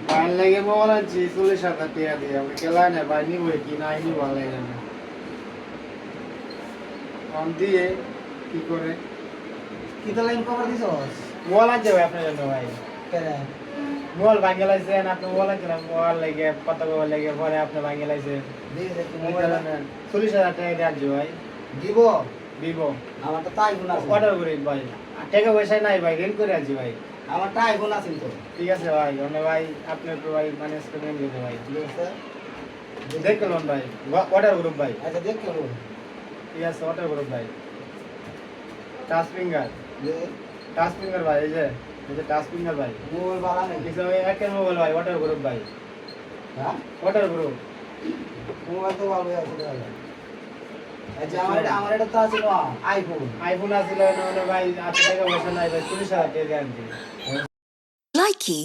বাইন লাগে মোবাইল আনছি 40,000 টাকা দিয়ে আমি কেলা না ভাই নিব কি নাই নিব ভালো লাগে না অন দিয়ে কি করে কি তো লাইন কভার দিছস? মোবাইল আনছে ভাই আপনার জন্য ভাই কেন? মোবাইল ভাঙে লাইছেন আপনি মোবাইল আনছেন মোবাইল লাগে কত মোবাইল লাগে পরে আপনি ভাঙে লাইছেন দিয়ে দে কি মোবাইল 40,000 টাকা দিয়ে আনছি ভাই দিব? দিব আমার তো তাই গুণ আছে। অর্ডার করি ভাই টাকা পয়সা নাই ভাই রেল করে আনছি ভাই আমার তাই গুণ আছে তো। ঠিক আছে ভাই মানে ভাই আপনি একটু ভাই ম্যানেজ করে নিন ভাই ঠিক আছে? দেখুন ভাই অর্ডার গ্রুপ ভাই আচ্ছা দেখ কেন? ঠিক আছে অর্ডার গ্রুপ ভাই টাচ ফিঙ্গার যে ভাই এই যে টাচ ফিঙ্গার ভাই মোবাইল বালা নেই। কিছু একটা মোবাইল ভাই অর্ডার গ্রুপ ভাই হ্যাঁ? অর্ডার গ্রুপ মোবাইল তো ভালো আছে তাহলে। আচ্ছা আমার এটা তো আছে না আইফোন। আইফোন আছিল না ভাই 8 টাকা পয়সা নাই ভাই 40,000 টাকা দিয়ে আনছি Likey